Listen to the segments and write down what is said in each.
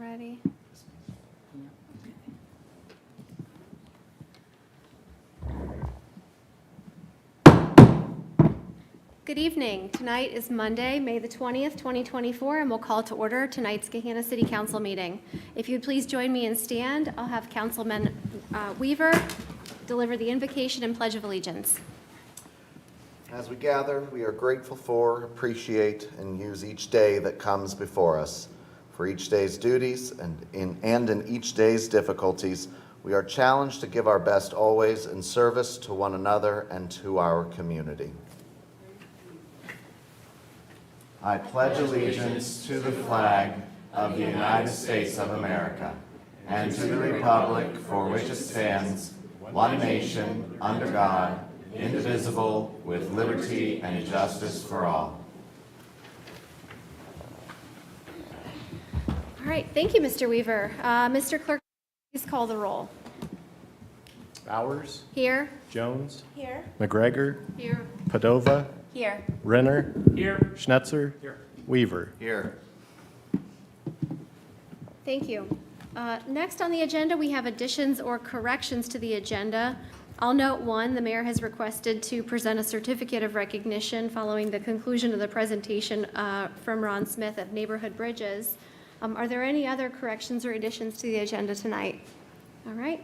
Ready? Good evening. Tonight is Monday, May the 20th, 2024, and we'll call to order tonight's Gahanna City Council meeting. If you'd please join me and stand, I'll have Councilman Weaver deliver the invocation and Pledge of Allegiance. As we gather, we are grateful for, appreciate, and use each day that comes before us. For each day's duties and in each day's difficulties, we are challenged to give our best always in service to one another and to our community. I pledge allegiance to the flag of the United States of America and to the republic for which it stands, one nation, under God, indivisible, with liberty and justice for all. All right, thank you, Mr. Weaver. Mr. Clerk, please call the roll. Bowers. Here. Jones. Here. McGregor. Here. Padova. Here. Renner. Here. Schnetzer. Here. Weaver. Here. Thank you. Next on the agenda, we have additions or corrections to the agenda. I'll note one, the mayor has requested to present a certificate of recognition following the conclusion of the presentation from Ron Smith of Neighborhood Bridges. Are there any other corrections or additions to the agenda tonight? All right.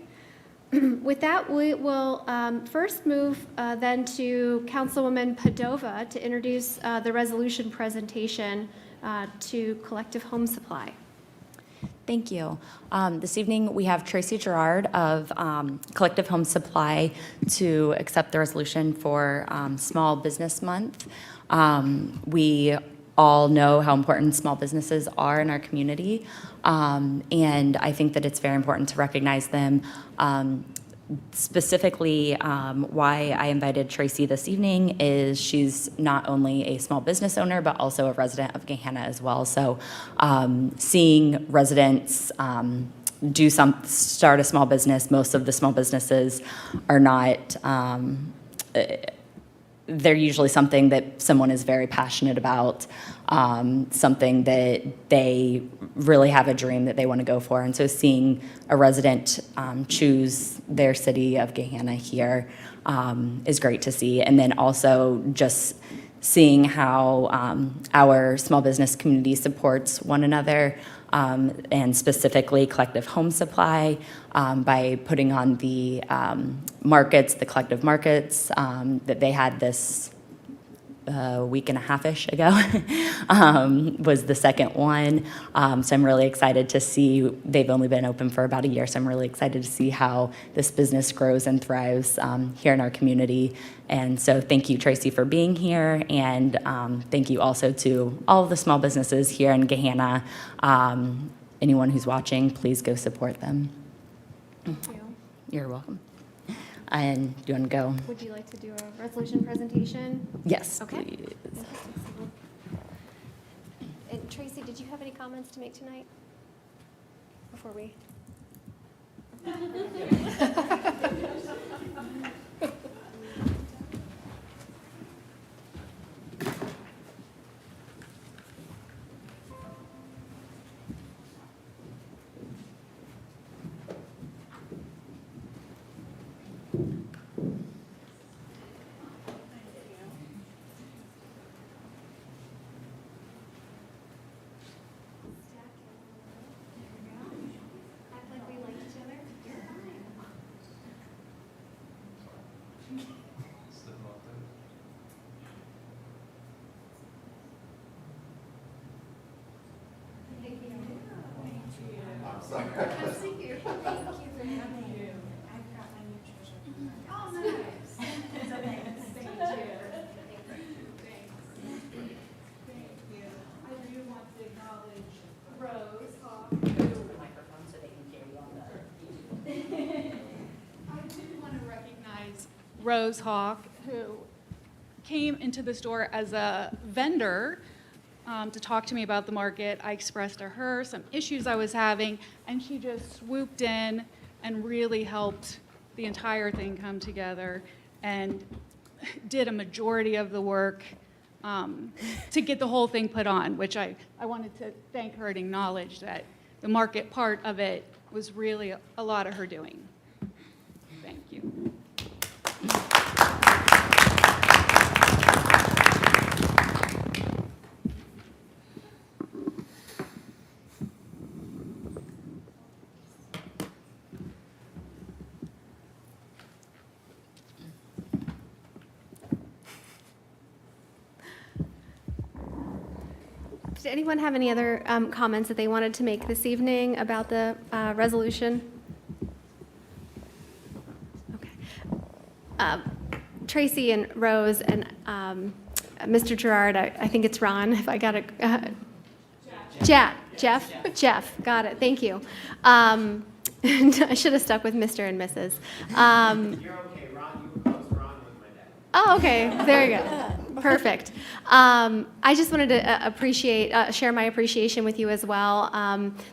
With that, we will first move then to Councilwoman Padova to introduce the resolution presentation to Collective Home Supply. Thank you. This evening we have Tracy Gerard of Collective Home Supply to accept the resolution for Small Business Month. We all know how important small businesses are in our community, and I think that it's very important to recognize them. Specifically, why I invited Tracy this evening is she's not only a small business owner, but also a resident of Gahanna as well. So seeing residents start a small business, most of the small businesses are not, they're usually something that someone is very passionate about, something that they really have a dream that they want to go for. And so seeing a resident choose their city of Gahanna here is great to see. And then also just seeing how our small business community supports one another, and specifically Collective Home Supply, by putting on the markets, the collective markets that they had this week and a half-ish ago was the second one. So I'm really excited to see, they've only been open for about a year, so I'm really excited to see how this business grows and thrives here in our community. And so thank you, Tracy, for being here, and thank you also to all of the small businesses here in Gahanna. Anyone who's watching, please go support them. Thank you. You're welcome. And do you want to go? Would you like to do a resolution presentation? Yes, Okay. please. And Tracy, did you have any comments to make tonight? Before we? Act like we like each other. You're fine. Thank you. I'm sorry. Thank you for having me. I've got my nutrition. Oh, nice. Thank you. I do want to acknowledge Rose Hawk. I do want to recognize Rose Hawk, who came into the store as a vendor to talk to me about the market. I expressed to her some issues I was having, and she just swooped in and really helped the entire thing come together and did a majority of the work to get the whole thing put on, which I wanted to thank her and acknowledge that the market part of it was really a lot of her doing. Thank you. Did anyone have any other comments that they wanted to make this evening about the resolution? Okay. Tracy and Rose and Mr. Gerard, I think it's Ron, if I got it. Jeff, got it, thank you. I should have stuck with Mr. and Mrs. You're okay, Ron. You proposed Ron with my dad. Oh, okay, there you go. Perfect. I just wanted to share my appreciation with you as well.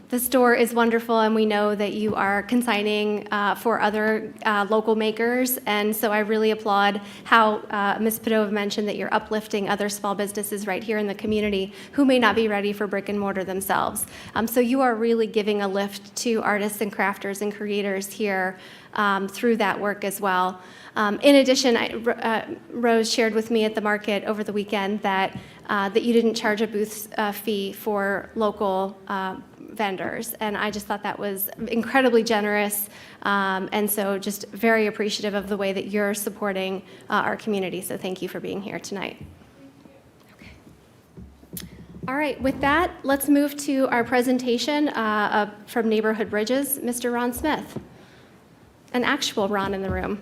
The store is wonderful, and we know that you are consigning for other local makers, and so I really applaud how Ms. Padova mentioned that you're uplifting other small businesses right here in the community who may not be ready for brick and mortar themselves. So you are really giving a lift to artists and crafters and creators here through that work as well. In addition, Rose shared with me at the market over the weekend that you didn't charge a booth fee for local vendors, and I just thought that was incredibly generous, and so just very appreciative of the way that you're supporting our community, so thank you for being here tonight. Okay. All right, with that, let's move to our presentation from Neighborhood Bridges, Mr. Ron Smith. An actual Ron in the room.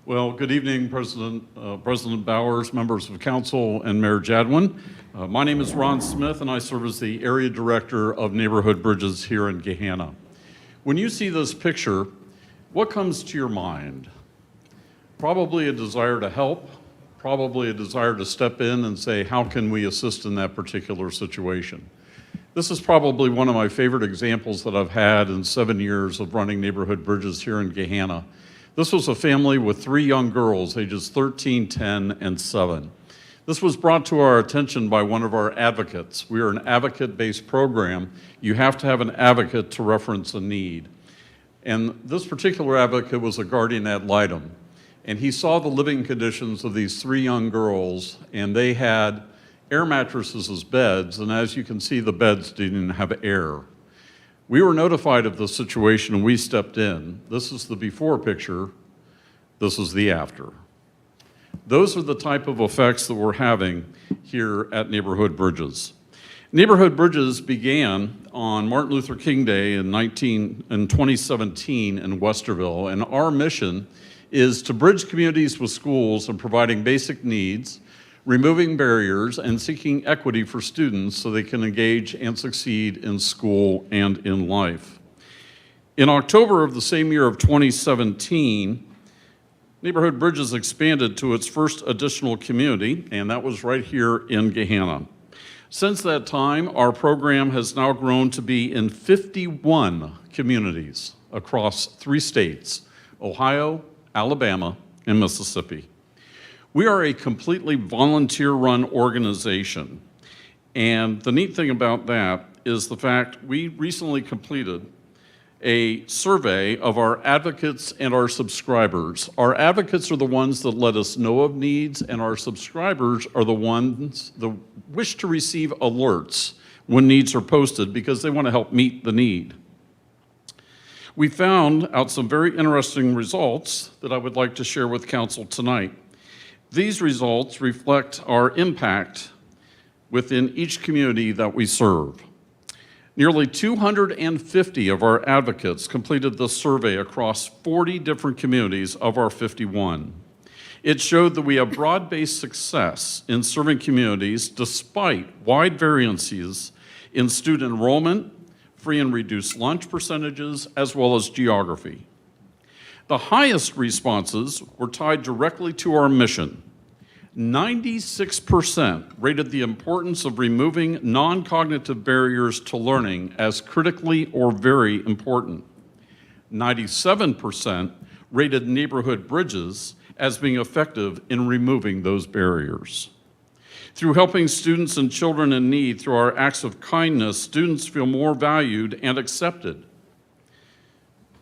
Well, good evening, President Bowers, members of council, and Mayor Jadwin. My name is Ron Smith, and I serve as the Area Director of Neighborhood Bridges here in Gahanna. When you see this picture, what comes to your mind? Probably a desire to help, probably a desire to step in and say, how can we assist in that particular situation? This is probably one of my favorite examples that I've had in 7 years of running Neighborhood Bridges here in Gahanna. This was a family with 3 young girls, ages 13, 10, and 7. This was brought to our attention by one of our advocates. We are an advocate-based program. You have to have an advocate to reference a need. And this particular advocate was a guardian ad litem. And he saw the living conditions of these 3 young girls, and they had air mattresses as beds, and as you can see, the beds didn't have air. We were notified of the situation and we stepped in. This is the before picture, this is the after. Those are the type of effects that we're having here at Neighborhood Bridges. Neighborhood Bridges began on Martin Luther King Day in 2017 in Westerville, and our mission is to bridge communities with schools and providing basic needs, removing barriers, and seeking equity for students so they can engage and succeed in school and in life. In October of the same year of 2017, Neighborhood Bridges expanded to its first additional community, and that was right here in Gahanna. Since that time, our program has now grown to be in 51 communities across 3 states, Ohio, Alabama, and Mississippi. We are a completely volunteer-run organization, and the neat thing about that is the fact we recently completed a survey of our advocates and our subscribers. Our advocates are the ones that let us know of needs, and our subscribers are the ones that wish to receive alerts when needs are posted because they want to help meet the need. We found out some very interesting results that I would like to share with council tonight. These results reflect our impact within each community that we serve. Nearly 250 of our advocates completed the survey across 40 different communities of our 51. It showed that we have broad-based success in serving communities despite wide variances in student enrollment, free and reduced lunch percentages, as well as geography. The highest responses were tied directly to our mission. 96% rated the importance of removing non-cognitive barriers to learning as critically or very important. 97% rated Neighborhood Bridges as being effective in removing those barriers. Through helping students and children in need through our acts of kindness, students feel more valued and accepted.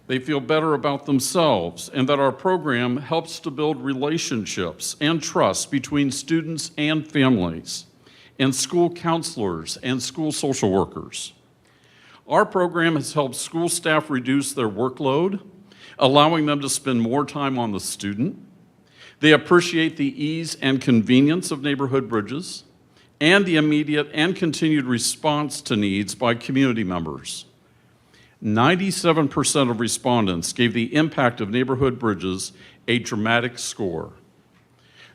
They feel better about themselves, and that our program helps to build relationships and trust between students and families, and school counselors and school social workers. Our program has helped school staff reduce their workload, allowing them to spend more time on the student. They appreciate the ease and convenience of Neighborhood Bridges and the immediate and continued response to needs by community members. 97% of respondents gave the impact of Neighborhood Bridges a dramatic score.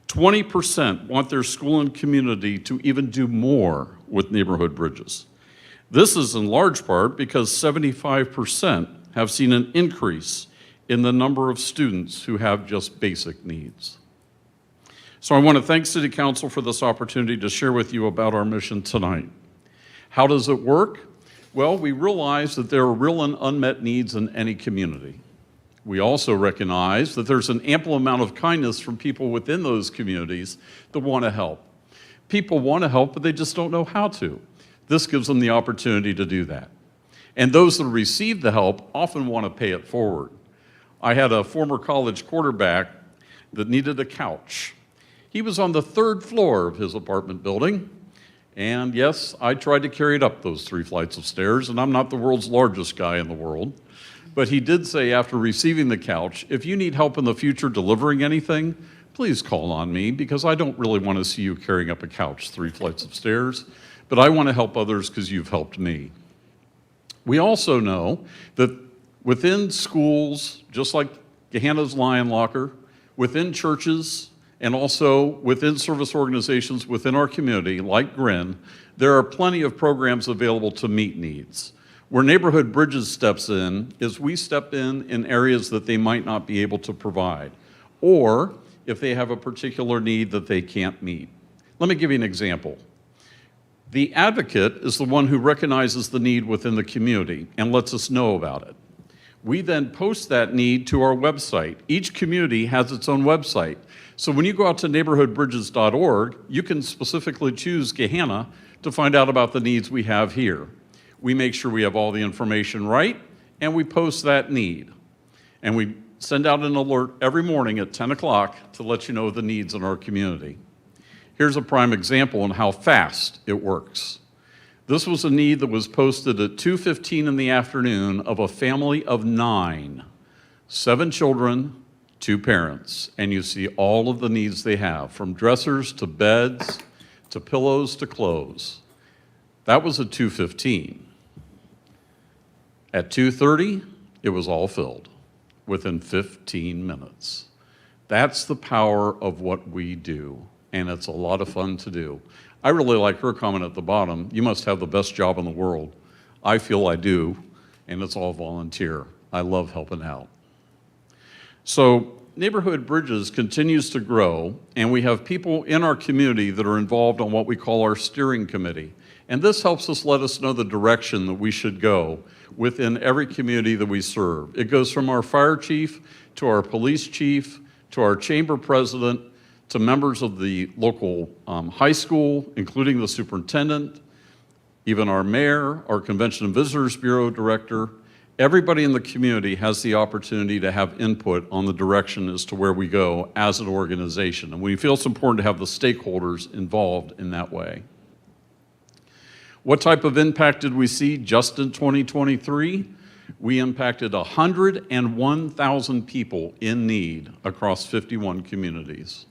20% want their school and community to even do more with Neighborhood Bridges. This is in large part because 75% have seen an increase in the number of students who have just basic needs. So I want to thank City Council for this opportunity to share with you about our mission tonight. How does it work? Well, we realize that there are real and unmet needs in any community. We also recognize that there's an ample amount of kindness from people within those communities that want to help. People want to help, but they just don't know how to. This gives them the opportunity to do that. And those that receive the help often want to pay it forward. I had a former college quarterback that needed a couch. He was on the 3rd floor of his apartment building, and yes, I tried to carry it up those 3 flights of stairs, and I'm not the world's largest guy in the world. But he did say after receiving the couch, if you need help in the future delivering anything, please call on me, because I don't really want to see you carrying up a couch 3 flights of stairs, but I want to help others because you've helped me. We also know that within schools, just like Gahanna's Lion Locker, within churches, and also within service organizations within our community, like Grin, there are plenty of programs available to meet needs. Where Neighborhood Bridges steps in is we step in areas that they might not be able to provide, or if they have a particular need that they can't meet. Let me give you an example. The advocate is the one who recognizes the need within the community and lets us know about it. We then post that need to our website. Each community has its own website. So when you go out to neighborhoodbridges.org, you can specifically choose Gahanna to find out about the needs we have here. We make sure we have all the information right, and we post that need. And we send out an alert every morning at 10 o'clock to let you know the needs in our community. Here's a prime example on how fast it works. This was a need that was posted at 2:15 in the afternoon of a family of 9, 7 children, 2 parents, and you see all of the needs they have, from dressers to beds to pillows to clothes. That was at 2:15. At 2:30, it was all filled within 15 minutes. That's the power of what we do, and it's a lot of fun to do. I really like her comment at the bottom, you must have the best job in the world. I feel I do, and it's all volunteer. I love helping out. So Neighborhood Bridges continues to grow, and we have people in our community that are involved on what we call our steering committee. And this helps us let us know the direction that we should go within every community that we serve. It goes from our fire chief to our police chief to our chamber president to members of the local high school, including the superintendent, even our mayor, our Convention and Visitors Bureau director. Everybody in the community has the opportunity to have input on the direction as to where we go as an organization. And we feel it's important to have the stakeholders involved in that way. What type of impact did we see just in 2023? We impacted 101,000 people in need across 51 communities,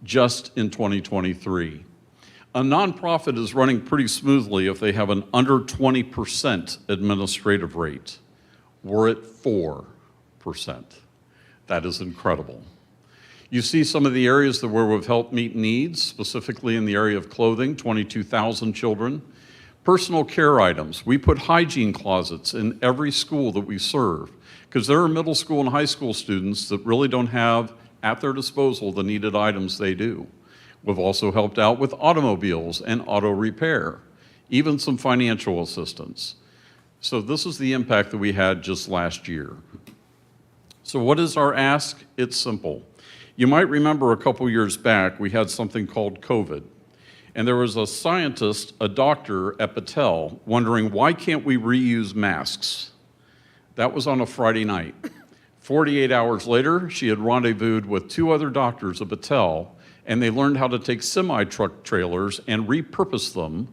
just in 2023. A nonprofit is running pretty smoothly if they have an under 20% administrative rate. We're at 4%. That is incredible. You see some of the areas where we've helped meet needs, specifically in the area of clothing, 22,000 children. Personal care items. We put hygiene closets in every school that we serve because there are middle school and high school students that really don't have at their disposal the needed items they do. We've also helped out with automobiles and auto repair, even some financial assistance. So this is the impact that we had just last year. So what is our ask? It's simple. You might remember a couple years back, we had something called COVID. And there was a scientist, a doctor at Battelle, wondering, why can't we reuse masks? That was on a Friday night. 48 hours later, she had rendezvoused with 2 other doctors at Battelle, and they learned how to take semi-truck trailers and repurpose them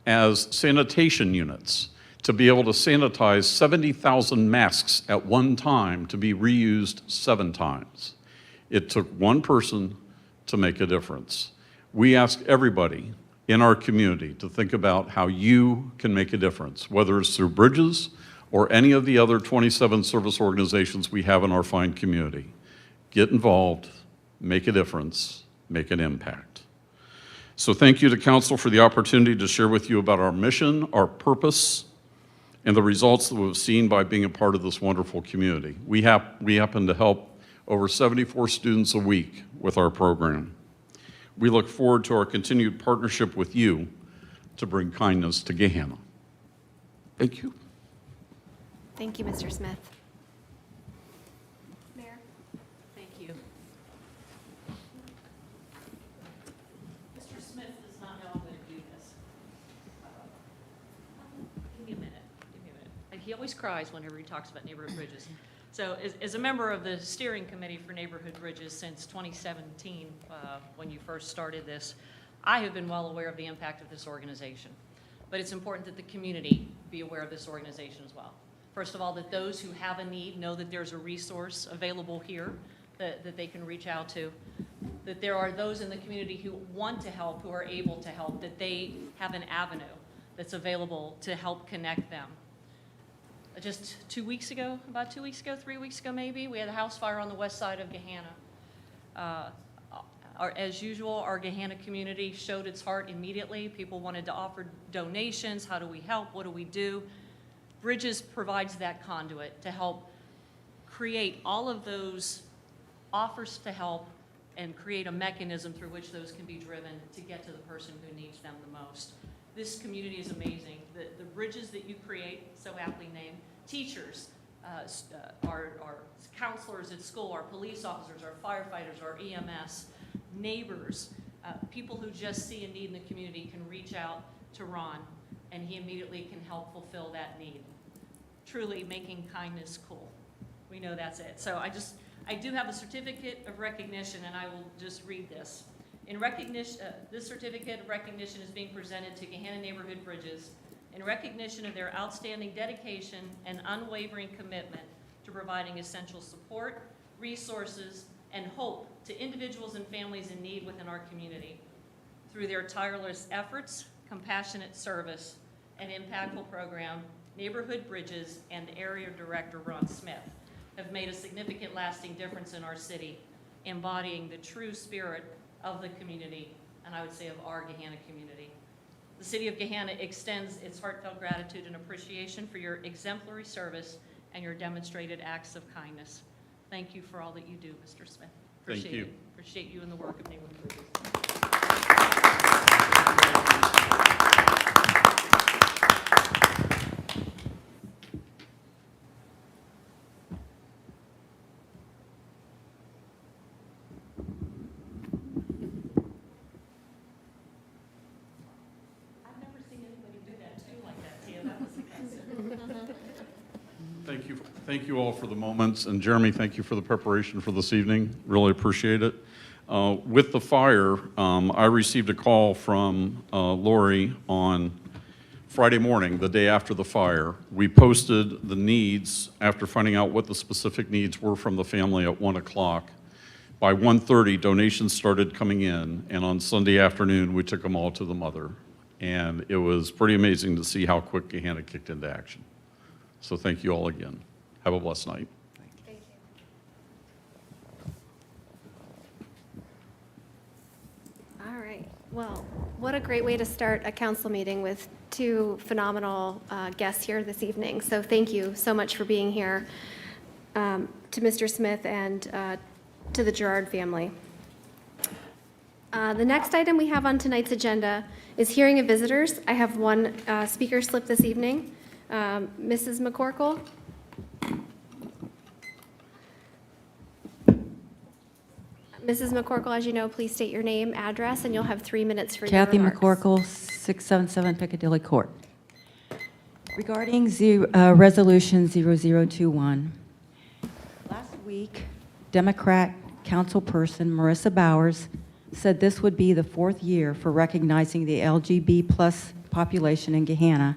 as sanitation units to be able to sanitize 70,000 masks at one time to be reused 7 times. It took one person to make a difference. We ask everybody in our community to think about how you can make a difference, whether it's through Bridges or any of the other 27 service organizations we have in our fine community. Get involved, make a difference, make an impact. So thank you to Council for the opportunity to share with you about our mission, our purpose, and the results that we've seen by being a part of this wonderful community. We happen to help over 74 students a week with our program. We look forward to our continued partnership with you to bring kindness to Gahanna. Thank you. Thank you, Mr. Smith. Mayor? Thank you. Mr. Smith does not know I'm going to do this. Give me a minute. He always cries whenever he talks about neighborhood bridges. So as a member of the steering committee for neighborhood bridges since 2017, when you first started this, I have been well aware of the impact of this organization. But it's important that the community be aware of this organization as well. First of all, that those who have a need know that there's a resource available here that they can reach out to, that there are those in the community who want to help, who are able to help, that they have an avenue that's available to help connect them. Just 2 weeks ago, about 2 weeks ago, 3 weeks ago maybe, we had a house fire on the west side of Gahanna. As usual, our Gahanna community showed its heart immediately. People wanted to offer donations. How do we help? What do we do? Bridges provides that conduit to help create all of those offers to help and create a mechanism through which those can be driven to get to the person who needs them the most. This community is amazing. The bridges that you create, so aptly named, teachers, our counselors at school, our police officers, our firefighters, our EMS, neighbors, people who just see a need in the community can reach out to Ron, and he immediately can help fulfill that need. Truly making kindness cool. We know that's it. So I do have a certificate of recognition, and I will just read this. In recognition, this certificate of recognition is being presented to Gahanna Neighborhood Bridges in recognition of their outstanding dedication and unwavering commitment to providing essential support, resources, and hope to individuals and families in need within our community. Through their tireless efforts, compassionate service, and impactful program, Neighborhood Bridges and Area Director Ron Smith have made a significant lasting difference in our city, embodying the true spirit of the community, and I would say of our Gahanna community. The City of Gahanna extends its heartfelt gratitude and appreciation for your exemplary service and your demonstrated acts of kindness. Thank you for all that you do, Mr. Smith. Thank you. Appreciate you and the work of Neighborhood Bridges. Thank you all for the moments, and Jeremy, thank you for the preparation for this evening. Really appreciate it. With the fire, I received a call from Lori on Friday morning, the day after the fire. We posted the needs after finding out what the specific needs were from the family at 1 o'clock. By 1:30, donations started coming in, and on Sunday afternoon, we took them all to the mother. And it was pretty amazing to see how quick Gahanna kicked into action. So thank you all again. Have a blessed night. Thank you. All right. Well, what a great way to start a council meeting with 2 phenomenal guests here this evening. So thank you so much for being here, to Mr. Smith and to the Gerard family. The next item we have on tonight's agenda is hearing of visitors. I have one speaker slip this evening. Mrs. McCorkle? Mrs. McCorkle, as you know, please state your name, address, and you'll have 3 minutes for your Kathy remarks. McCorkle, 677 Piccadilly Court. Regarding Resolution 0021, last week, Democrat councilperson Marissa Bowers said this would be the 4th year for recognizing the LGBT plus population in Gahanna.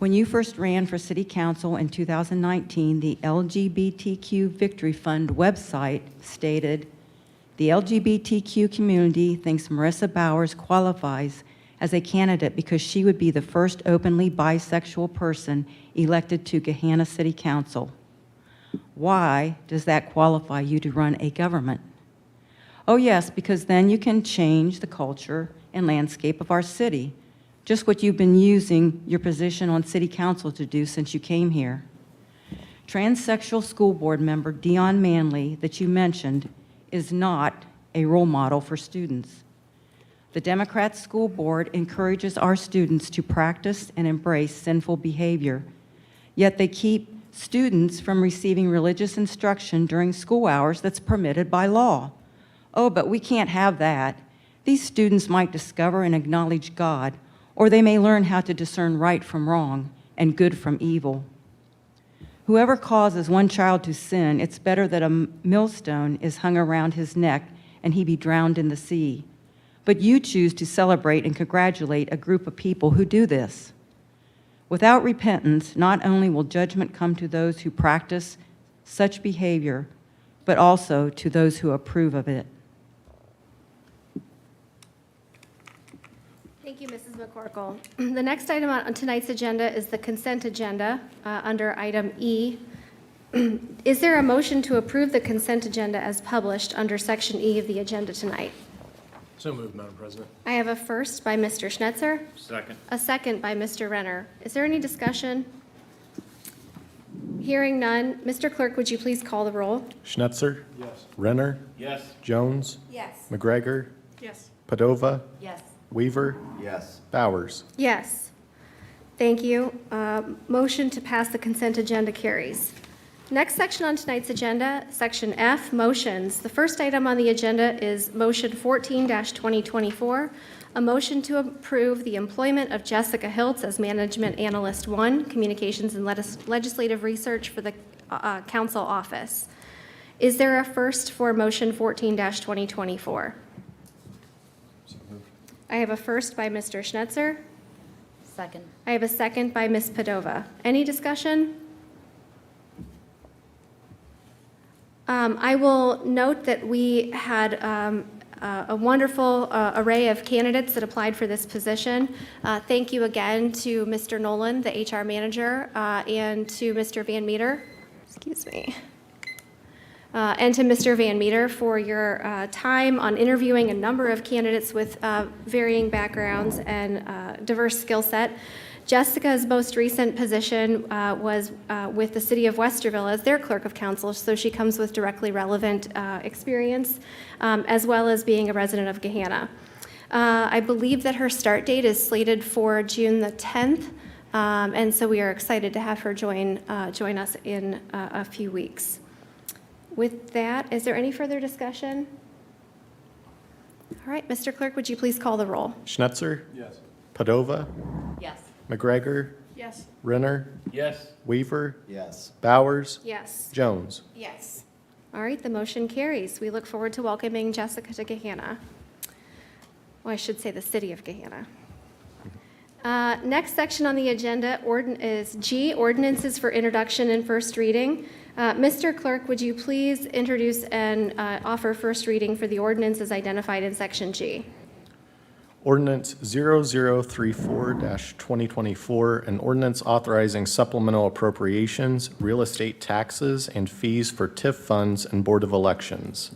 When you first ran for city council in 2019, the LGBTQ Victory Fund website stated, "The LGBTQ community thinks Marissa Bowers qualifies as a candidate because she would be the first openly bisexual person elected to Gahanna City Council. Why does that qualify you to run a government?" Oh yes, because then you can change the culture and landscape of our city, just what you've been using your position on city council to do since you came here. Transsexual school board member Dion Manley, that you mentioned, is not a role model for students. The Democrat School Board encourages our students to practice and embrace sinful behavior, yet they keep students from receiving religious instruction during school hours that's permitted by law. Oh, but we can't have that. These students might discover and acknowledge God, or they may learn how to discern right from wrong and good from evil. Whoever causes one child to sin, it's better that a millstone is hung around his neck and he be drowned in the sea. But you choose to celebrate and congratulate a group of people who do this. Without repentance, not only will judgment come to those who practice such behavior, but also to those who approve of it. Thank you, Mrs. McCorkle. The next item on tonight's agenda is the consent agenda under item E. Is there a motion to approve the consent agenda as published under section E of the agenda tonight? So moved, Madam President. I have a first by Mr. Schnetzer, Second. a second by Mr. Renner. Is there any discussion? Hearing none, Mr. Clerk, would you please call the roll? Schnetzer? Yes. Renner? Yes. Jones? Yes. McGregor? Yes. Padova? Yes. Weaver? Yes. Bowers? Yes. Thank you. Motion to pass the consent agenda carries. Next section on tonight's agenda, Section F, motions. The first item on the agenda is Motion 14-2024, a motion to approve the employment of Jessica Hiltz as Management Analyst 1, Communications and Legislative Research for the Council Office. Is there a first for Motion 14-2024? I have a first by Mr. Schnetzer. Second. I have a second by Ms. Padova. Any discussion? I will note that we had a wonderful array of candidates that applied for this position. Thank you again to Mr. Nolan, the HR manager, and to Mr. Van Meter, excuse me, and to Mr. Van Meter for your time on interviewing a number of candidates with varying backgrounds and diverse skill set. Jessica's most recent position was with the City of Westerville as their Clerk of Council, so she comes with directly relevant experience, as well as being a resident of Gahanna. I believe that her start date is slated for June the 10th, and so we are excited to have her join us in a few weeks. With that, is there any further discussion? All right, Mr. Clerk, would you please call the roll? Schnetzer? Yes. Padova? Yes. McGregor? Yes. Renner? Yes. Weaver? Yes. Bowers? Yes. Jones? Yes. All right, the motion carries. We look forward to welcoming Jessica to Gahanna. Well, I should say the city of Gahanna. Next section on the agenda is G, ordinances for introduction and first reading. Mr. Clerk, would you please introduce and offer first reading for the ordinances identified in section G? Ordinance 0034-2024, an ordinance authorizing supplemental appropriations, real estate taxes, and fees for TIF funds and Board of Elections.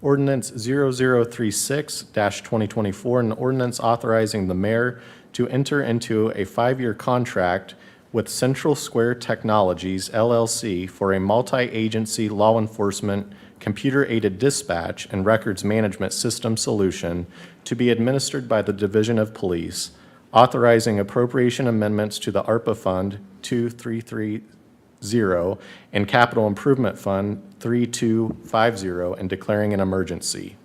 Ordinance 0036-2024, an ordinance authorizing the mayor to enter into a 5-year contract with Central Square Technologies, LLC, for a multi-agency law enforcement computer-aided dispatch and records management system solution to be administered by the Division of Police, authorizing appropriation amendments to the ARPA Fund 233 and Capital Improvement Fund 3250 and declaring an emergency.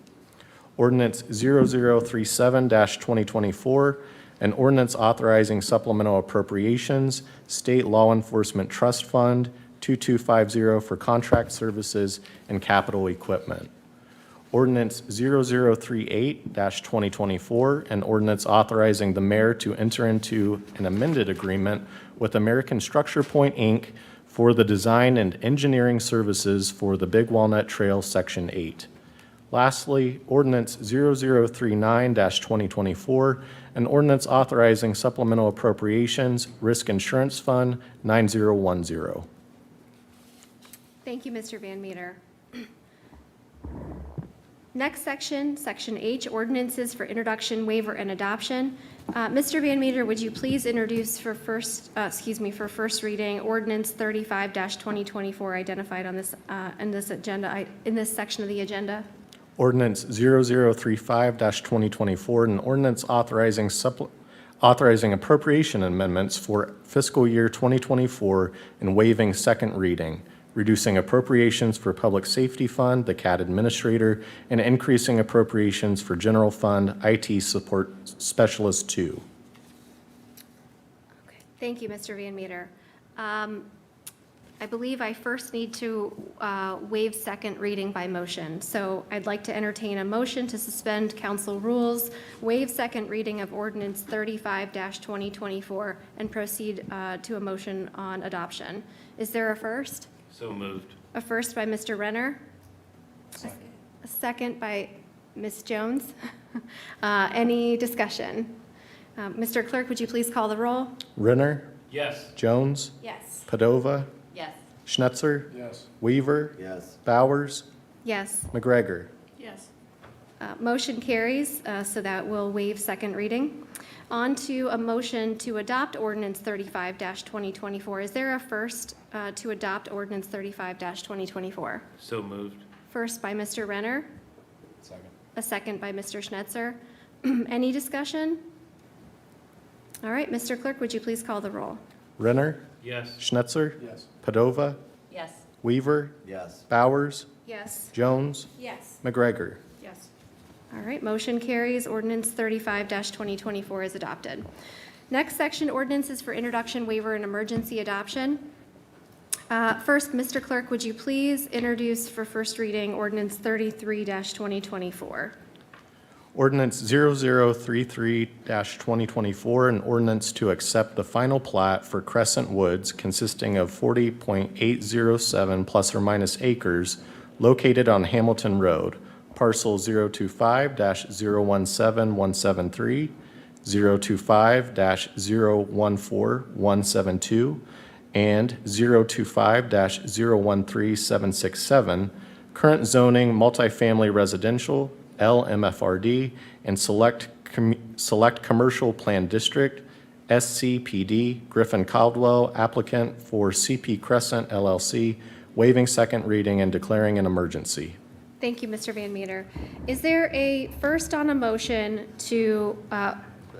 Ordinance 0037-2024, an ordinance authorizing supplemental appropriations, State Law Enforcement Trust Fund 2250 for contract services and capital equipment. Ordinance 0038-2024, an ordinance authorizing the mayor to enter into an amended agreement with American Structure Point, Inc. for the design and engineering services for the Big Walnut Trail Section 8. Lastly, Ordinance 0039-2024, an ordinance authorizing supplemental appropriations, Risk Insurance Fund 9010. Thank you, Mr. Van Meter. Next section, Section H, ordinances for introduction, waiver, and adoption. Mr. Van Meter, would you please introduce for first reading, ordinance 35-2024 identified on this, in this agenda, in this section of the agenda? Ordinance 0035-2024, an ordinance authorizing appropriation amendments for fiscal year 2024 and waiving second reading, reducing appropriations for Public Safety Fund, the CAD Administrator, and increasing appropriations for General Fund IT Support Specialist 2. Okay, thank you, Mr. Van Meter. I believe I first need to waive second reading by motion. So I'd like to entertain a motion to suspend council rules, waive second reading of ordinance 35-2024, and proceed to a motion on adoption. Is there a first? So moved. A first by Mr. Renner? A second by Ms. Jones? Any discussion? Mr. Clerk, would you please call the roll? Renner, Yes. Jones, Yes. Padova, Yes. Schnetzer, Yes. Weaver, Yes. Bowers, Yes. McGregor. Yes. Motion carries, so that will waive second reading. On to a motion to adopt ordinance 35-2024. Is there a first to adopt ordinance 35-2024? So moved. First by Mr. Renner, Second. a second by Mr. Schnetzer. Any discussion? All right, Mr. Clerk, would you please call the roll? Renner, Yes. Schnetzer, Yes. Padova, Yes. Weaver, Yes. Bowers, Yes. Jones, Yes. McGregor. Yes. All right, motion carries. Ordinance 35-2024 is adopted. Next section, ordinances for introduction, waiver, and emergency adoption. First, Mr. Clerk, would you please introduce for first reading ordinance 33-2024? Ordinance 0033-2024, an ordinance to accept the final plat for Crescent Woods consisting of 40.807 plus or minus acres located on Hamilton Road, parcel 025-017173, 025-014172, and 025-013767, current zoning multifamily residential, LMFRD, and select commercial plan district, SCPD, Griffin Caldwell, applicant for CP Crescent LLC, waiving second reading and declaring an emergency. Thank you, Mr. Van Meter. Is there a first on a motion to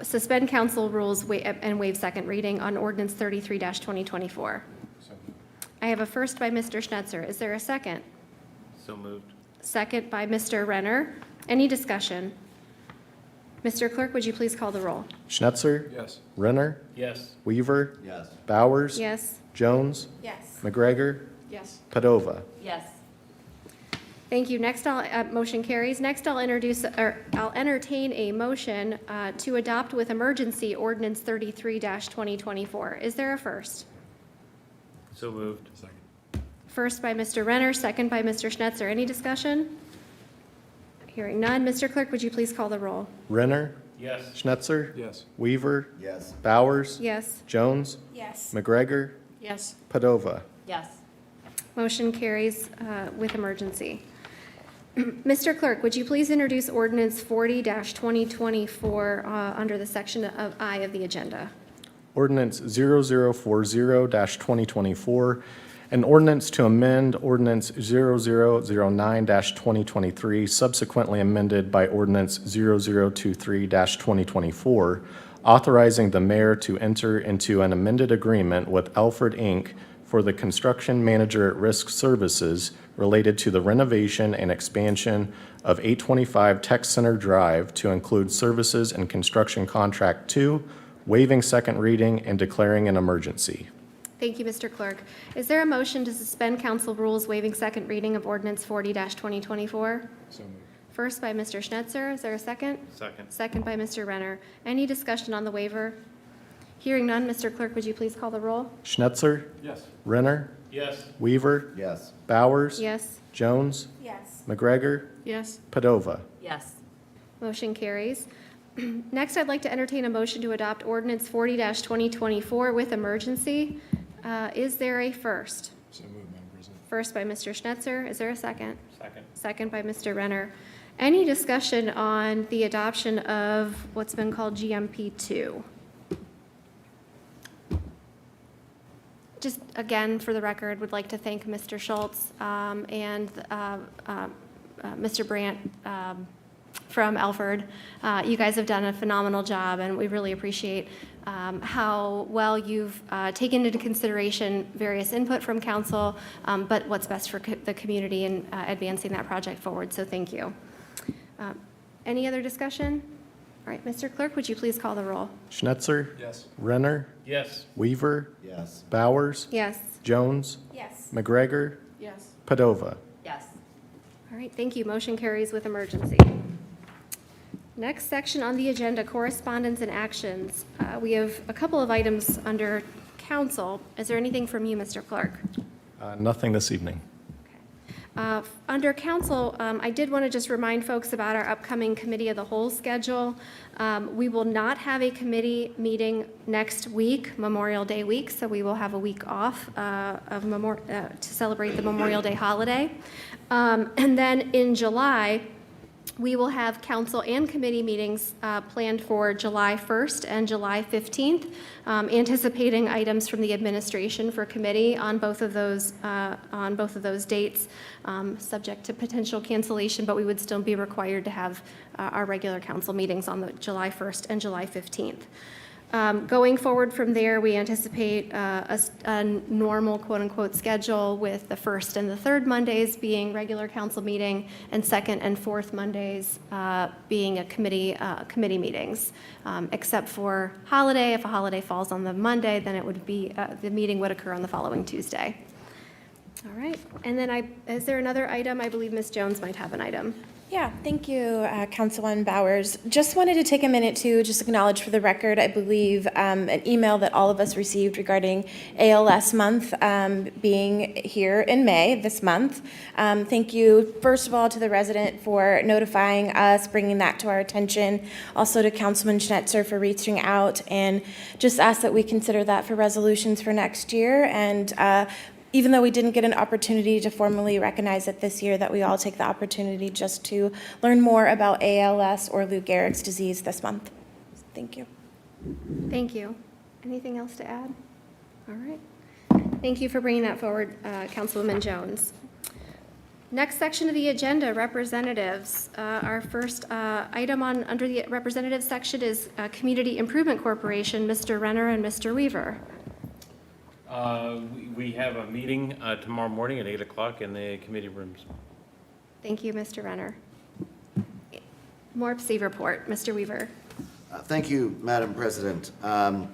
suspend council rules and waive second reading on ordinance 33-2024? I have a first by Mr. Schnetzer. Is there a second? So moved. Second by Mr. Renner. Any discussion? Mr. Clerk, would you please call the roll? Schnetzer, Yes. Renner, Yes. Weaver, Yes. Bowers, Yes. Jones, Yes. McGregor, Yes. Padova. Yes. Thank you. Next, motion carries. Next, I'll entertain a motion to adopt with emergency ordinance 33-2024. Is there a first? So moved. Second. First by Mr. Renner, second by Mr. Schnetzer. Any discussion? Hearing none. Mr. Clerk, would you please call the roll? Renner, Yes. Schnetzer, Yes. Weaver, Yes. Bowers, Yes. Jones, Yes. McGregor, Yes. Padova. Yes. Motion carries with emergency. Mr. Clerk, would you please introduce ordinance 40-2024 under the section of I of the agenda? Ordinance 0040-2024, an ordinance to amend ordinance 0009-2023, subsequently amended by ordinance 0023-2024, authorizing the mayor to enter into an amended agreement with Alfred Inc. for the construction manager at risk services related to the renovation and expansion of 825 Tech Center Drive to include services and construction contract 2, waiving second reading and declaring an emergency. Thank you, Mr. Clerk. Is there a motion to suspend council rules waiving second reading of ordinance 40-2024? So moved. First by Mr. Schnetzer. Is there a second? Second. Second by Mr. Renner. Any discussion on the waiver? Hearing none, Mr. Clerk, would you please call the roll? Schnetzer? Yes. Renner? Yes. Weaver? Yes. Bowers? Yes. Jones? Yes. McGregor? Yes. Padova? Yes. Motion carries. Next, I'd like to entertain a motion to adopt ordinance 40-2024 with emergency. Is there a first? So moved, Madam President. First by Mr. Schnetzer. Is there a second? Second. Second by Mr. Renner. Any discussion on the adoption of what's been called GMP 2? Just again, for the record, would like to thank Mr. Schultz and Mr. Brandt from Alford. You guys have done a phenomenal job, and we really appreciate how well you've taken into consideration various input from council, but what's best for the community in advancing that project forward. So thank you. Any other discussion? All right, Mr. Clerk, would you please call the roll? Schnetzer? Yes. Renner? Yes. Weaver? Yes. Bowers? Yes. Jones? Yes. McGregor? Yes. Padova? Yes. All right, thank you. Motion carries with emergency. Next section on the agenda, correspondence and actions. We have a couple of items under council. Is there anything from you, Mr. Clerk? Nothing this evening. Under council, I did want to just remind folks about our upcoming Committee of the Whole schedule. We will not have a committee meeting next week, Memorial Day week, so we will have a week off to celebrate the Memorial Day holiday. And then in July, we will have council and committee meetings planned for July 1st and July 15th, anticipating items from the administration for committee on both of those dates, subject to potential cancellation, but we would still be required to have our regular council meetings on the July 1st and July 15th. Going forward from there, we anticipate a normal quote-unquote schedule with the first and the third Mondays being regular council meeting and second and fourth Mondays being a committee meetings. Except for holiday, if a holiday falls on the Monday, then it would be, the meeting would occur on the following Tuesday. All right, and then is there another item? I believe Ms. Jones might have an item. Yeah, thank you, Councilwoman Bowers. Just wanted to take a minute to just acknowledge for the record, I believe, an email that all of us received regarding ALS month being here in May, this month. Thank you, first of all, to the resident for notifying us, bringing that to our attention. Also to Councilman Schnetzer for reaching out, and just ask that we consider that for resolutions for next year. And even though we didn't get an opportunity to formally recognize it this year, that we all take the opportunity just to learn more about ALS or Lou Gehrig's disease this month. Thank you. Thank you. Anything else to add? All right. Thank you for bringing that forward, Councilwoman Jones. Next section of the agenda, representatives. Our first item under the representative section is Community Improvement Corporation, Mr. Renner and Mr. Weaver. We have a meeting tomorrow morning at 8 o'clock in the committee rooms. Thank you, Mr. Renner. MORPC report, Mr. Weaver. Thank you, Madam President. The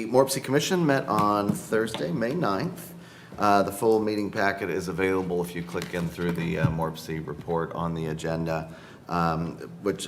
MORPC Commission met on Thursday, May 9th. The full meeting packet is available if you click in through the MORPC report on the agenda, which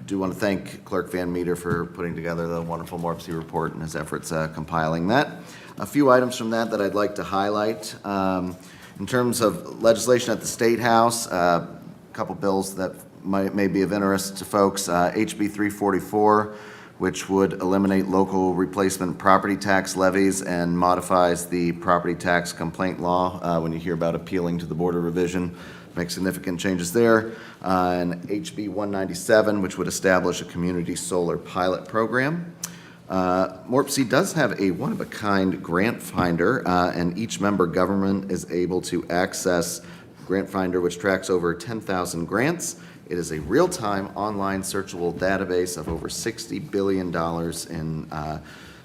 do want to thank Clerk Van Meter for putting together the wonderful MORPC report and his efforts compiling that. A few items from that I'd like to highlight. In terms of legislation at the State House, a couple bills that may be of interest to folks. HB 344, which would eliminate local replacement property tax levies and modifies the property tax complaint law when you hear about appealing to the Board of Revision. Make significant changes there. And HB 197, which would establish a community solar pilot program. MORPC does have a one-of-a-kind grant finder, and each member government is able to access Grant Finder, which tracks over 10,000 grants. It is a real-time online searchable database of over $60 billion in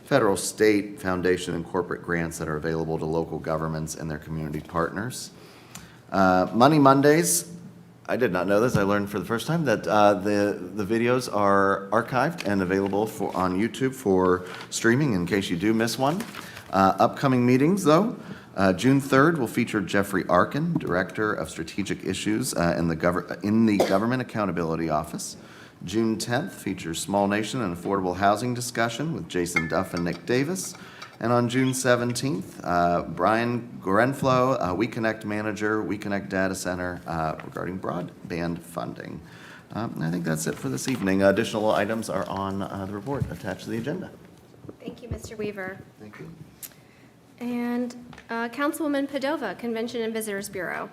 federal, state, foundation, and corporate grants that are available to local governments and their community partners. Money Mondays, I did not know this. I learned for the first time that the videos are archived and available on YouTube for streaming in case you do miss one. Upcoming meetings, though. June 3rd will feature Jeffrey Arkin, Director of Strategic Issues in the Government Accountability Office. June 10th features Small Nation and Affordable Housing Discussion with Jason Duff and Nick Davis. And on June 17th, Brian Gorenflo, We Connect Manager, We Connect Data Center, regarding broadband funding. I think that's it for this evening. Additional items are on the report attached to the agenda. Thank you, Mr. Weaver. Thank you. And Councilwoman Padova, Convention and Visitors Bureau.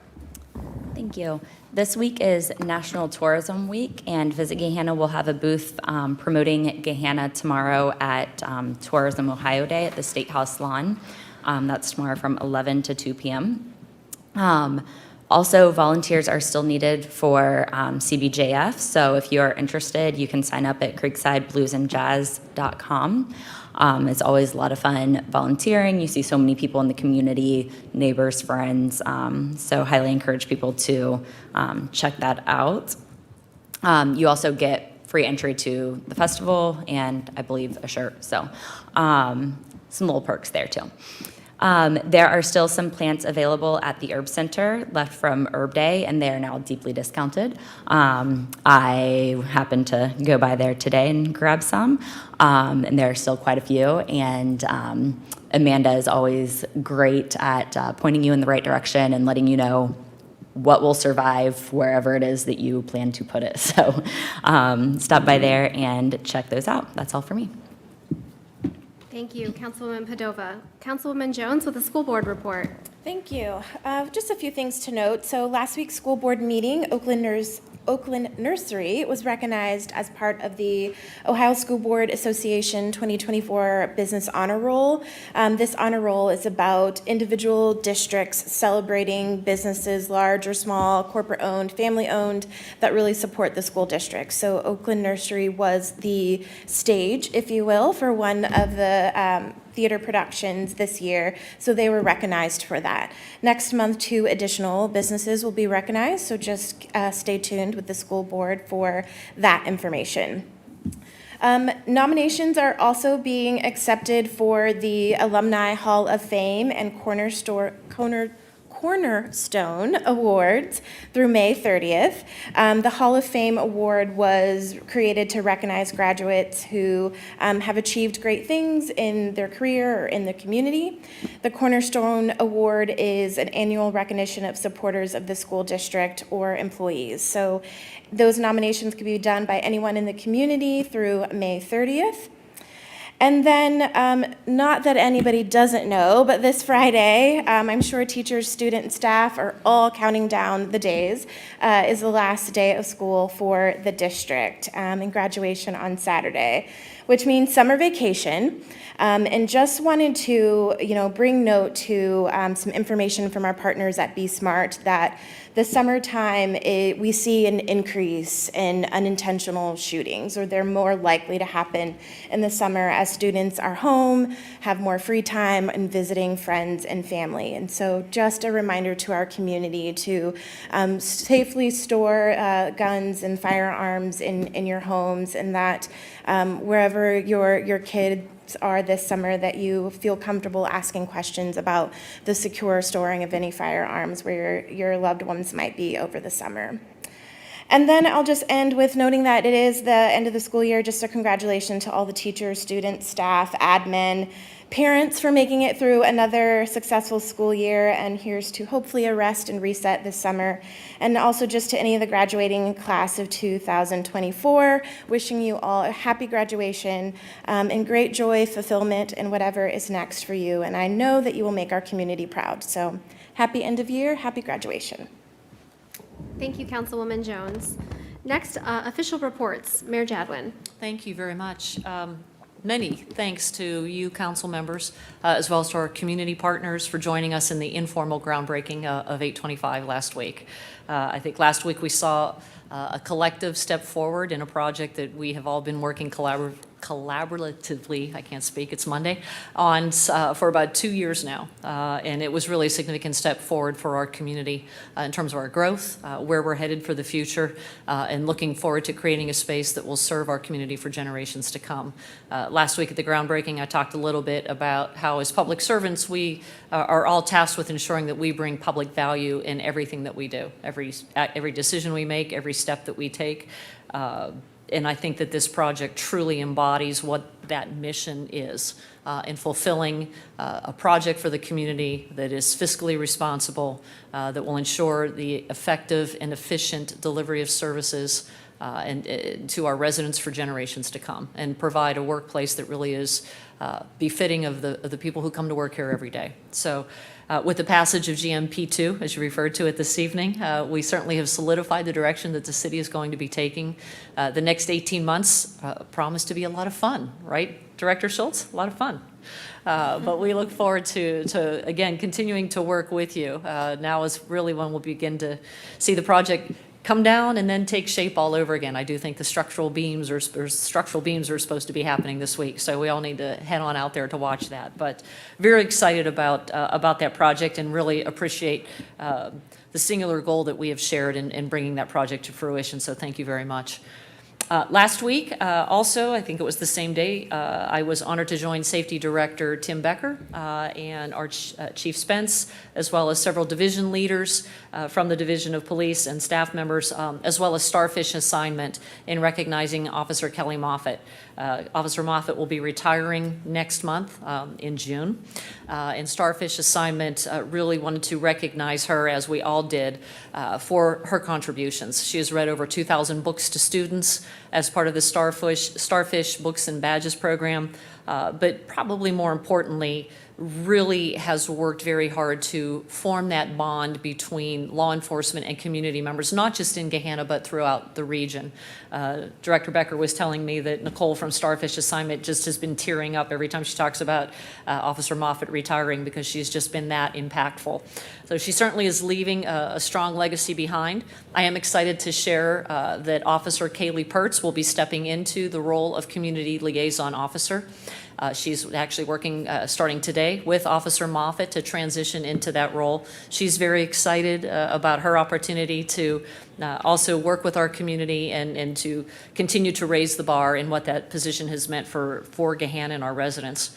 Thank you. This week is National Tourism Week, and Visit Gahanna will have a booth promoting Gahanna tomorrow at Tourism Ohio Day at the State House lawn. That's tomorrow from 11 to 2 p.m. Also, volunteers are still needed for CBJF, so if you are interested, you can sign up at creeksideBluesandJazz.com. It's always a lot of fun volunteering. You see so many people in the community, neighbors, friends, so highly encourage people to check that out. You also get free entry to the festival and I believe a shirt, so some little perks there too. There are still some plants available at the Herb Center left from Herb Day, and they are now deeply discounted. I happened to go by there today and grab some, and there are still quite a few. And Amanda is always great at pointing you in the right direction and letting you know what will survive wherever it is that you plan to put it. So stop by there and check those out. That's all for me. Thank you, Councilwoman Padova. Councilwoman Jones with the school board report. Thank you. Just a few things to note. So last week's school board meeting, Oakland Nursery was recognized as part of the Ohio School Board Association 2024 Business Honor Roll. This honor roll is about individual districts celebrating businesses, large or small, corporate-owned, family-owned, that really support the school district. So Oakland Nursery was the stage, if you will, for one of the theater productions this year, so they were recognized for that. Next month, 2 additional businesses will be recognized, so just stay tuned with the school board for that information. Nominations are also being accepted for the Alumni Hall of Fame and Cornerstone Awards through May 30th. The Hall of Fame Award was created to recognize graduates who have achieved great things in their career or in the community. The Cornerstone Award is an annual recognition of supporters of the school district or employees. So those nominations can be done by anyone in the community through May 30th. And then, not that anybody doesn't know, but this Friday, I'm sure teachers, students, and staff are all counting down the days, is the last day of school for the district, and graduation on Saturday, which means summer vacation. And just wanted to, bring note to some information from our partners at Be Smart that the summertime, we see an increase in unintentional shootings, or they're more likely to happen in the summer as students are home, have more free time, and visiting friends and family. And so just a reminder to our community to safely store guns and firearms in your homes, and that wherever your kids are this summer, that you feel comfortable asking questions about the secure storing of any firearms where your loved ones might be over the summer. And then I'll just end with noting that it is the end of the school year. Just a congratulations to all the teachers, students, staff, admin, parents for making it through another successful school year, and here's to hopefully a rest and reset this summer. And also just to any of the graduating class of 2024, wishing you all a happy graduation and great joy, fulfillment, and whatever is next for you. And I know that you will make our community proud. So happy end of year, happy graduation. Thank you, Councilwoman Jones. Next, official reports. Mayor Jadwin. Thank you very much. Many thanks to you, council members, as well as to our community partners for joining us in the informal groundbreaking of 825 last week. I think last week we saw a collective step forward in a project that we have all been working collaboratively, I can't speak, it's Monday, for about 2 years now. And it was really a significant step forward for our community in terms of our growth, where we're headed for the future, and looking forward to creating a space that will serve our community for generations to come. Last week at the groundbreaking, I talked a little bit about how as public servants, we are all tasked with ensuring that we bring public value in everything that we do, every decision we make, every step that we take. And I think that this project truly embodies what that mission is in fulfilling a project for the community that is fiscally responsible, that will ensure the effective and efficient delivery of services and to our residents for generations to come, and provide a workplace that really is befitting of the people who come to work here every day. So with the passage of GMP2, as you referred to it this evening, we certainly have solidified the direction that the city is going to be taking. The next 18 months promise to be a lot of fun, right, Director Schultz? A lot of fun. But we look forward to again, continuing to work with you. Now is really when we'll begin to see the project come down and then take shape all over again. I do think the structural beams are supposed to be happening this week, so we all need to head on out there to watch that. But very excited about that project, and really appreciate the singular goal that we have shared in bringing that project to fruition. So thank you very much. Last week, also, I think it was the same day, I was honored to join Safety Director Tim Becker and our Chief Spence, as well as several division leaders from the Division of Police and staff members, as well as Starfish Assignment in recognizing Officer Kelly Moffitt. Officer Moffitt will be retiring next month in June. And Starfish Assignment really wanted to recognize her, as we all did, for her contributions. She has read over 2,000 books to students as part of the Starfish Books and Badges program, but probably more importantly, really has worked very hard to form that bond between law enforcement and community members, not just in Gahanna, but throughout the region. Director Becker was telling me that Nicole from Starfish Assignment just has been tearing up every time she talks about Officer Moffitt retiring, because she's just been that impactful. So she certainly is leaving a strong legacy behind. I am excited to share that Officer Kaylee Pertz will be stepping into the role of Community Liaison Officer. She's actually working, starting today, with Officer Moffitt to transition into that role. She's very excited about her opportunity to also work with our community and to continue to raise the bar in what that position has meant for Gahanna and our residents.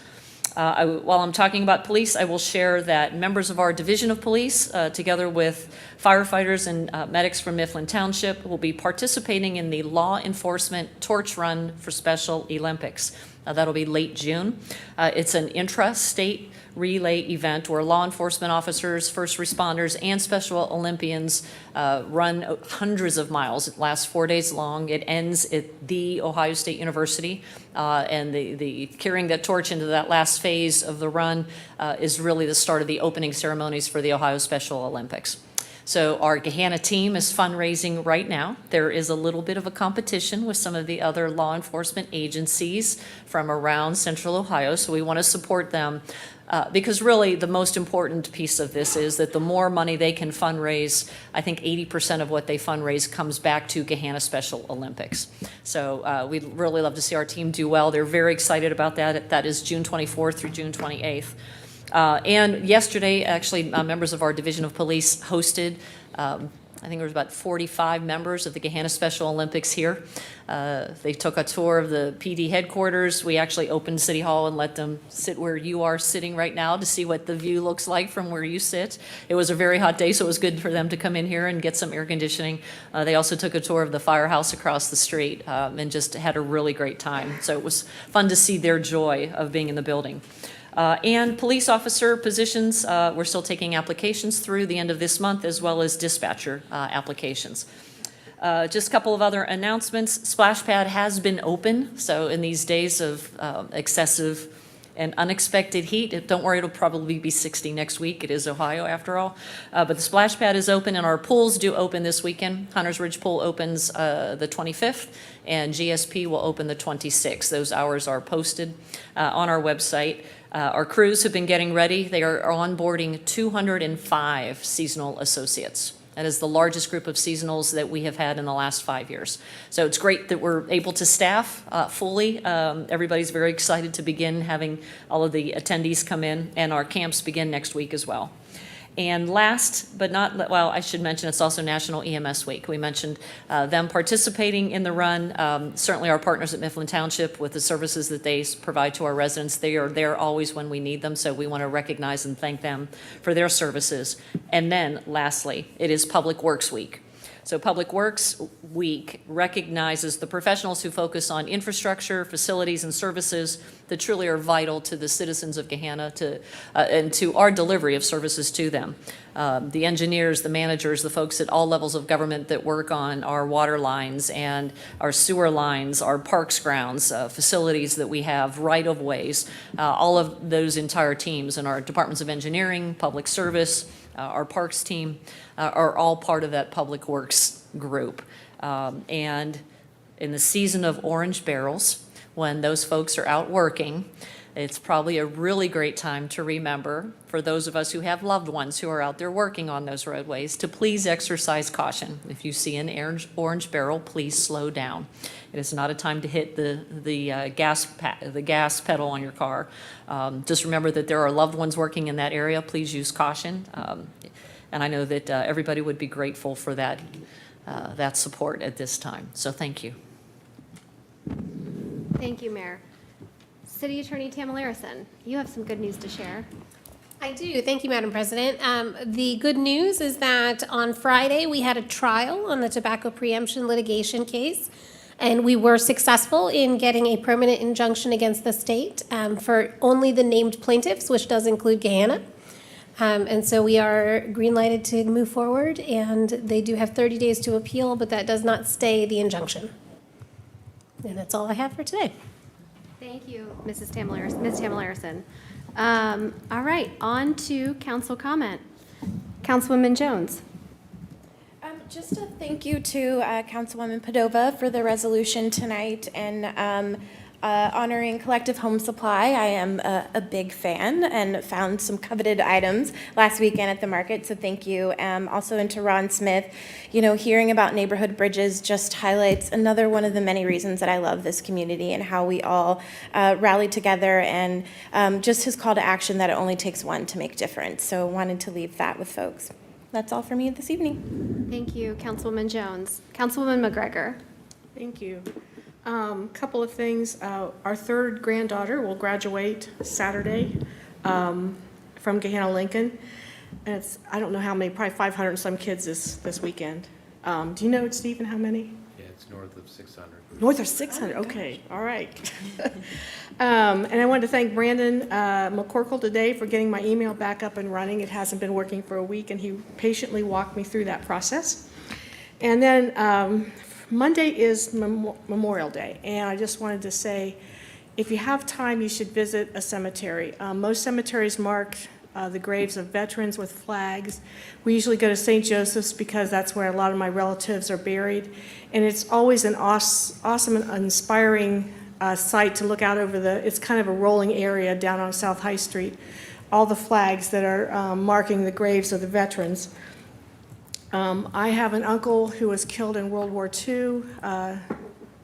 While I'm talking about police, I will share that members of our Division of Police, together with firefighters and medics from Mifflin Township, will be participating in the Law Enforcement Torch Run for Special Olympics. That'll be late June. It's an intra-state relay event where law enforcement officers, first responders, and Special Olympians run hundreds of miles. It lasts 4 days long. It ends at the Ohio State University, and the carrying that torch into that last phase of the run is really the start of the opening ceremonies for the Ohio Special Olympics. So our Gahanna team is fundraising right now. There is a little bit of a competition with some of the other law enforcement agencies from around Central Ohio, so we want to support them. Because really the most important piece of this is that the more money they can fundraise, I think 80% of what they fundraise comes back to Gahanna Special Olympics. So we'd really love to see our team do well. They're very excited about that. That is June 24th through June 28th. And yesterday, actually, members of our Division of Police hosted, I think there was about 45 members of the Gahanna Special Olympics here. They took a tour of the PD headquarters. We actually opened City Hall and let them sit where you are sitting right now to see what the view looks like from where you sit. It was a very hot day, so it was good for them to come in here and get some air conditioning. They also took a tour of the firehouse across the street and just had a really great time. So it was fun to see their joy of being in the building. And police officer positions, we're still taking applications through the end of this month, as well as dispatcher applications. Just a couple of other announcements. Splash Pad has been open, so in these days of excessive and unexpected heat, don't worry, it'll probably be 60 next week. It is Ohio after all. But the Splash Pad is open, and our pools do open this weekend. Hunters Ridge Pool opens the 25th, and GSP will open the 26th. Those hours are posted on our website. Our crews have been getting ready. They are onboarding 205 seasonal associates That is the largest group of seasonals that we have had in the last 5 years. So it's great that we're able to staff fully. Everybody's very excited to begin having all of the attendees come in, and our camps begin next week as well. And last but not, well, I should mention it's also National EMS Week. We mentioned them participating in the run. Certainly our partners at Mifflin Township with the services that they provide to our residents, they are there always when we need them, so we want to recognize and thank them for their services. And then lastly, it is Public Works Week. So Public Works Week recognizes the professionals who focus on infrastructure, facilities, and services that truly are vital to the citizens of Gahanna and to our delivery of services to them. The engineers, the managers, the folks at all levels of government that work on our water lines and our sewer lines, our parks grounds, facilities that we have, right-of-ways, all of those entire teams and our departments of engineering, public service, our parks team are all part of that Public Works group. And in the season of orange barrels, when those folks are out working, it's probably a really great time to remember, for those of us who have loved ones who are out there working on those roadways, to please exercise caution. If you see an orange barrel, please slow down. It is not a time to hit the gas pedal on your car. Just remember that there are loved ones working in that area. Please use caution. And I know that everybody would be grateful for that support at this time. So thank you. Thank you, Mayor. City Attorney Tamala Harrison, you have some good news to share. I do. Thank you, Madam President. The good news is that on Friday, we had a trial on the tobacco preemption litigation case, and we were successful in getting a permanent injunction against the state for only the named plaintiffs, which does include Gahanna. And so we are green-lighted to move forward, and they do have 30 days to appeal, but that does not stay the injunction. And that's all I have for today. Thank you, Ms. Tamala Harrison. All right, on to council comment. Councilwoman Jones. Just a thank you to Councilwoman Padova for the resolution tonight and honoring Collective Home Supply. I am a big fan and found some coveted items last weekend at the market, so thank you. Also into Ron Smith, you know, hearing about neighborhood bridges just highlights another one of the many reasons that I love this community and how we all rally together, and just his call to action that it only takes one to make difference. So wanted to leave that with folks. That's all for me this evening. Thank you, Councilwoman Jones. Councilwoman McGregor. Thank you. Couple of things. Our third granddaughter will graduate Saturday from Gahanna Lincoln. And I don't know how many, probably 500 and some kids this weekend. Do you know, Stephen, how many? Yeah, it's north of 600. North of 600, okay, all right. And I wanted to thank Brandon McCorkle today for getting my email back up and running. It hasn't been working for a week, and he patiently walked me through that process. And then Monday is Memorial Day, and I just wanted to say, if you have time, you should visit a cemetery. Most cemeteries mark the graves of veterans with flags. We usually go to St. Joseph's because that's where a lot of my relatives are buried, and it's always an awesome and inspiring sight to look out over it's kind of a rolling area down on South High Street, all the flags that are marking the graves of the veterans. I have an uncle who was killed in World War II,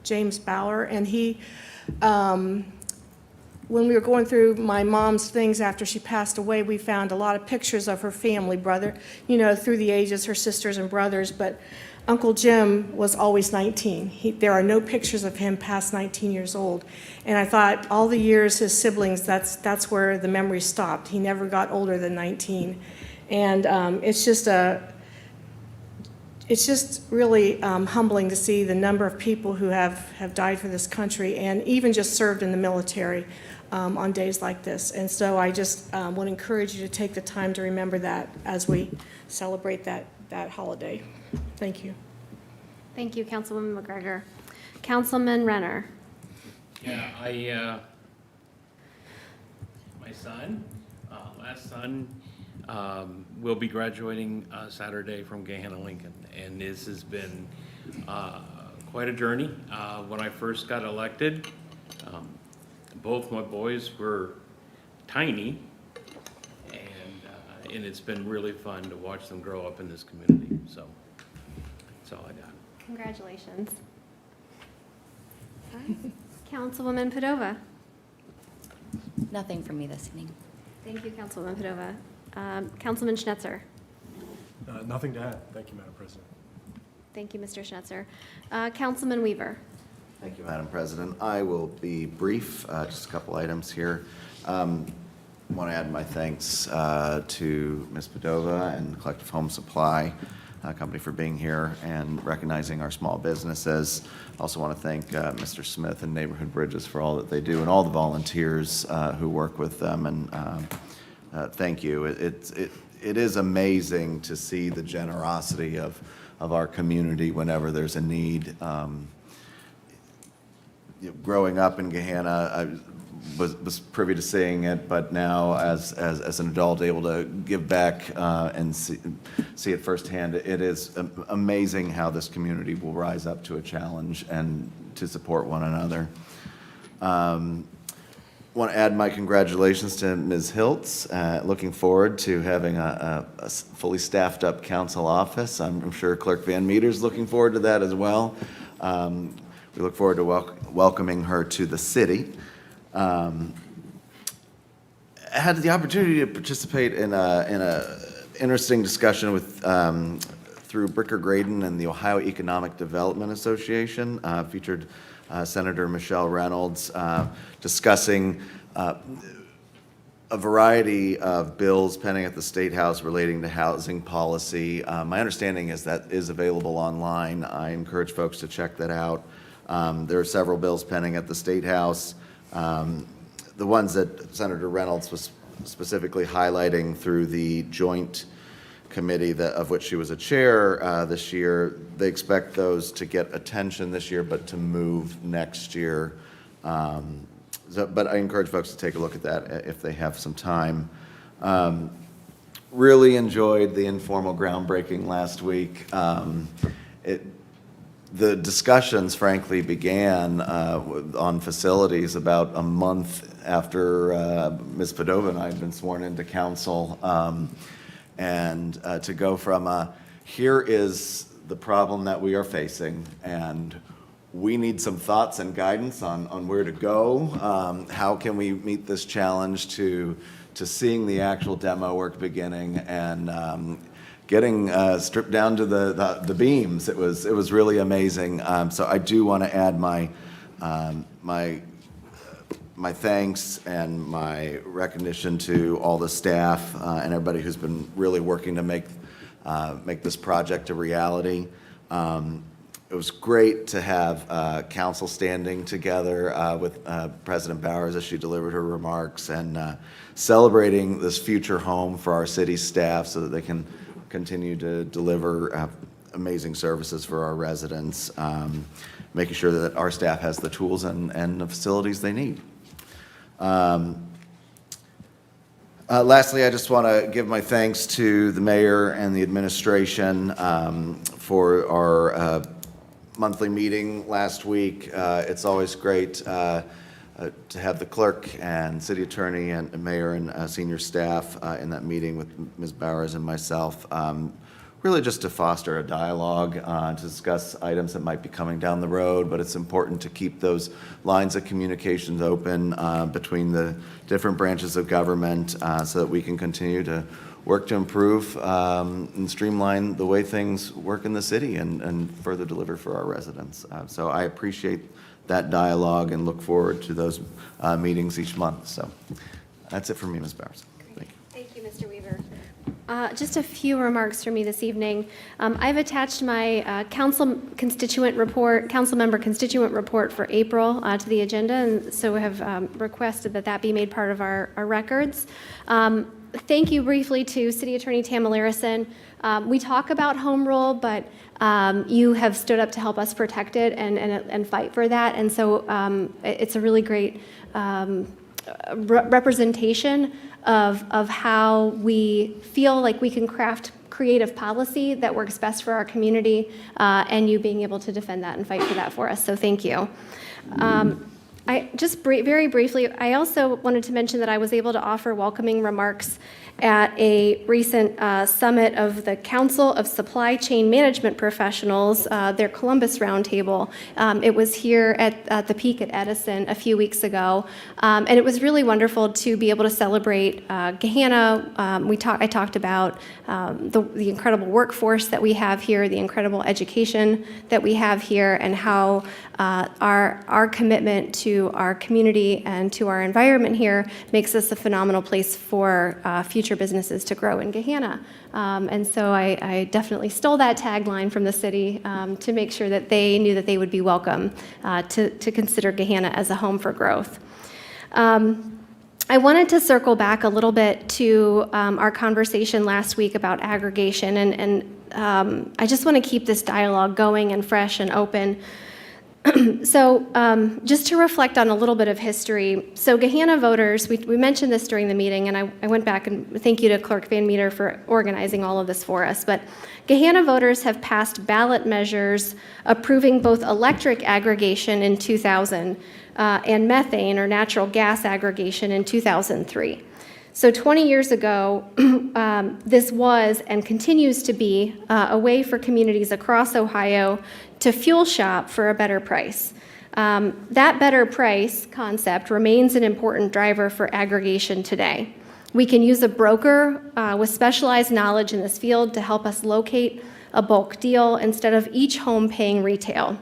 James Bauer, and he, when we were going through my mom's things after she passed away, we found a lot of pictures of her family, brother, you know, through the ages, her sisters and brothers, but Uncle Jim was always 19. There are no pictures of him past 19 years old. And I thought all the years his siblings, that's where the memory stopped. He never got older than 19. And it's just really humbling to see the number of people who have died for this country and even just served in the military on days like this. And so I just would encourage you to take the time to remember that as we celebrate that holiday. Thank you. Thank you, Councilwoman McGregor. Councilman Renner. Yeah, my son, last son, will be graduating Saturday from Gahanna Lincoln, and this has been quite a journey. When I first got elected, both my boys were tiny, and it's been really fun to watch them grow up in this community. So, that's all I got. Congratulations. Councilwoman Padova. Nothing from me this evening. Thank you, Councilwoman Padova. Councilman Schnetzer. Nothing to add. Thank you, Madam President. Thank you, Mr. Schnetzer. Councilman Weaver. Thank you, Madam President. I will be brief, just a couple items here. Want to add my thanks to Ms. Padova and Collective Home Supply Company for being here and recognizing our small businesses. Also want to thank Mr. Smith and Neighborhood Bridges for all that they do and all the volunteers who work with them. And thank you. It is amazing to see the generosity of our community whenever there's a need. Growing up in Gahanna, I was privy to seeing it, but now as an adult able to give back and see it firsthand, it is amazing how this community will rise up to a challenge and to support one another. Want to add my congratulations to Ms. Hiltz. Looking forward to having a fully staffed up council office. I'm sure Clerk Van Meter's looking forward to that as well. We look forward to welcoming her to the city. I had the opportunity to participate in a interesting discussion with through Bricker Graydon and the Ohio Economic Development Association. Featured Senator Michelle Reynolds discussing a variety of bills pending at the State House relating to housing policy. My understanding is that is available online. I encourage folks to check that out. There are several bills pending at the State House. The ones that Senator Reynolds was specifically highlighting through the joint committee of which she was a chair this year, they expect those to get attention this year, but to move next year. But I encourage folks to take a look at that if they have some time. Really enjoyed the informal groundbreaking last week. The discussions, frankly, began on facilities about a month after Ms. Padova and I had been sworn into council. And to go from here is the problem that we are facing, and we need some thoughts and guidance on where to go. How can we meet this challenge to seeing the actual demo work beginning and getting stripped down to the beams. It was really amazing. So I do want to add my thanks and my recognition to all the staff and everybody who's been really working to make this project a reality. It was great to have council standing together with President Bowers as she delivered her remarks and celebrating this future home for our city staff so that they can continue to deliver amazing services for our residents, making sure that our staff has the tools and the facilities they need. Lastly, I just want to give my thanks to the mayor and the administration for our monthly meeting last week. It's always great to have the clerk and city attorney and mayor and senior staff in that meeting with Ms. Bowers and myself. Really just to foster a dialogue, to discuss items that might be coming down the road, but it's important to keep those lines of communications open between the different branches of government so that we can continue to work to improve and streamline the way things work in the city and further deliver for our residents. So I appreciate that dialogue and look forward to those meetings each month. So that's it for me, Ms. Bowers. Thank you. Thank you, Mr. Weaver. Just a few remarks from me this evening. I've attached my council member constituent report for April to the agenda, and so have requested that be made part of our records. Thank you briefly to City Attorney Tam Larison. We talk about home rule, but you have stood up to help us protect it and fight for that, and so it's a really great representation of how we feel like we can craft creative policy that works best for our community, and you being able to defend that and fight for that for us. So thank you. Very briefly, I also wanted to mention that I was able to offer welcoming remarks at a recent summit of the Council of Supply Chain Management Professionals, their Columbus Roundtable. It was here at the Peak at Edison a few weeks ago, and it was really wonderful to be able to celebrate Gahanna. I talked about the incredible workforce that we have here, the incredible education that we have here, and how our commitment to our community and to our environment here makes us a phenomenal place for future businesses to grow in Gahanna. And so I definitely stole that tagline from the city to make sure that they knew that they would be welcome to consider Gahanna as a home for growth. I wanted to circle back a little bit to our conversation last week about aggregation, and I just want to keep this dialogue going and fresh and open. So just to reflect on a little bit of history, so Gahanna voters, we mentioned this during the meeting, and I went back and thank you to Clerk Van Meter for organizing all of this for us, but Gahanna voters have passed ballot measures approving both electric aggregation in 2000 and methane or natural gas aggregation in 2003. So 20 years ago, this was and continues to be a way for communities across Ohio to fuel shop for a better price. That better price concept remains an important driver for aggregation today. We can use a broker with specialized knowledge in this field to help us locate a bulk deal instead of each home paying retail.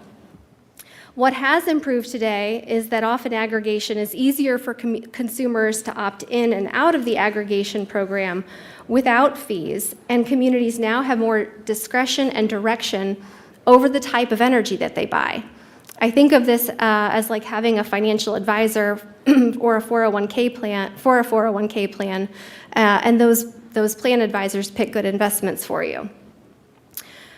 What has improved today is that often aggregation is easier for consumers to opt in and out of the aggregation program without fees, and communities now have more discretion and direction over the type of energy that they buy. I think of this as like having a financial advisor or a 401k plan, and those plan advisors pick good investments for you.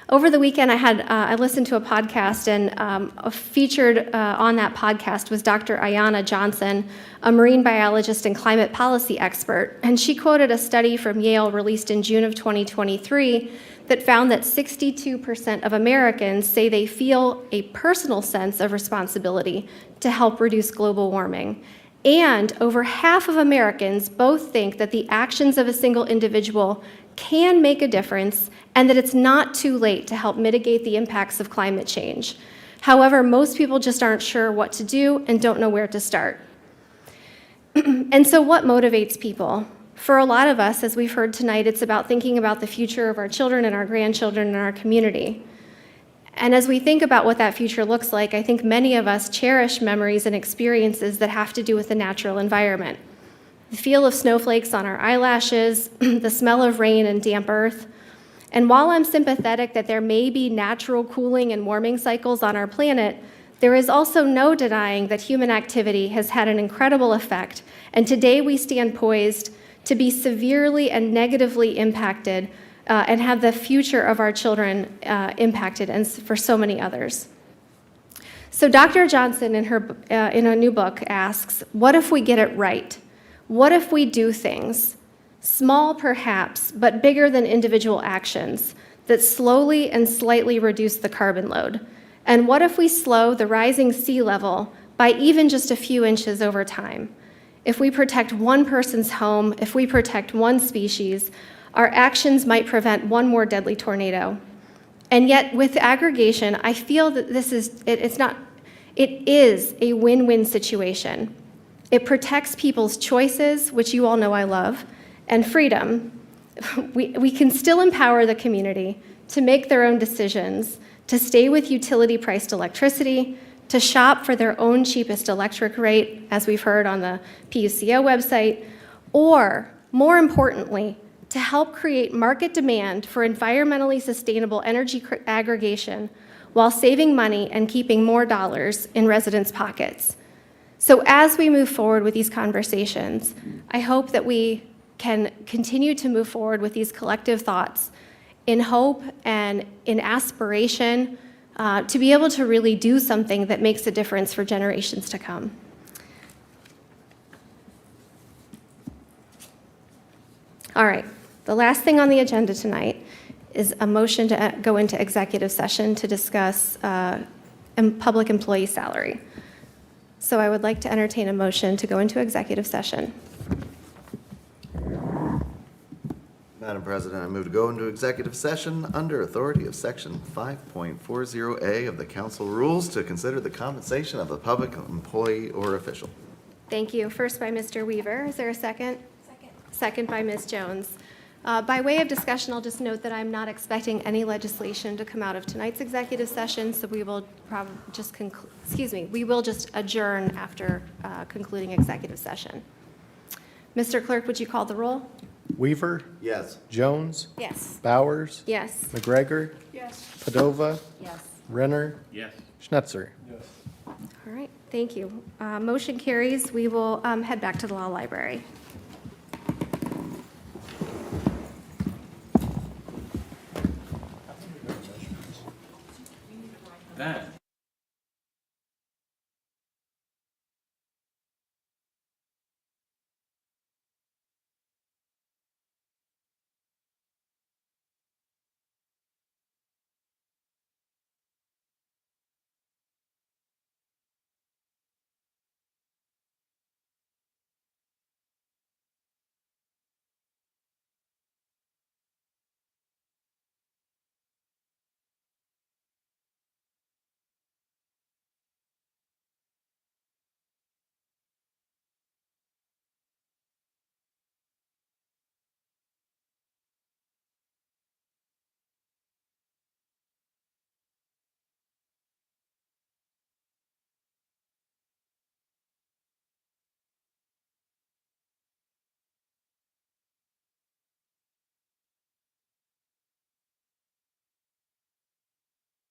Over the weekend, I listened to a podcast, and featured on that podcast was Dr. Ayanna Johnson, a marine biologist and climate policy expert, and she quoted a study from Yale released in June of 2023 that found that 62% of Americans say they feel a personal sense of responsibility to help reduce global warming. And over half of Americans both think that the actions of a single individual can make a difference and that it's not too late to help mitigate the impacts of climate change. However, most people just aren't sure what to do and don't know where to start. And so what motivates people? For a lot of us, as we've heard tonight, it's about thinking about the future of our children and our grandchildren and our community. And as we think about what that future looks like, I think many of us cherish memories and experiences that have to do with the natural environment. The feel of snowflakes on our eyelashes, the smell of rain and damp earth. And while I'm sympathetic that there may be natural cooling and warming cycles on our planet, there is also no denying that human activity has had an incredible effect, and today we stand poised to be severely and negatively impacted and have the future of our children impacted, and for so many others. So Dr. Johnson, in a new book, asks, what if we get it right? What if we do things, small perhaps, but bigger than individual actions, that slowly and slightly reduce the carbon load? And what if we slow the rising sea level by even just a few inches over time? If we protect one person's home, if we protect one species, our actions might prevent one more deadly tornado. And yet, with aggregation, I feel that it is a win-win situation. It protects people's choices, which you all know I love, and freedom. We can still empower the community to make their own decisions, to stay with utility-priced electricity, to shop for their own cheapest electric rate, as we've heard on the PUCO website, or, more importantly, to help create market demand for environmentally sustainable energy aggregation while saving money and keeping more dollars in residents' pockets. So as we move forward with these conversations, I hope that we can continue to move forward with these collective thoughts in hope and in aspiration to be able to really do something that makes a difference for generations to come. All right, the last thing on the agenda tonight is a motion to go into executive session to discuss public employee salary. So I would like to entertain a motion to go into executive session. Madam President, I move to go into executive session under authority of Section 5.40A of the council rules to consider the compensation of a public employee or official. Thank you. First by Mr. Weaver. Is there a second? Second by Ms. Jones. By way of discussion, I'll just note that I'm not expecting any legislation to come out of tonight's executive session, so we will probably just we will just adjourn after concluding executive session. Mr. Clerk, would you call the roll? Weaver, Yes. Jones, Yes. Bowers, Yes. McGregor, Yes. Padova, Yes. Renner, Yes. Schnetzer. Yes. All right, thank you. Motion carries. We will head back to the law library. That.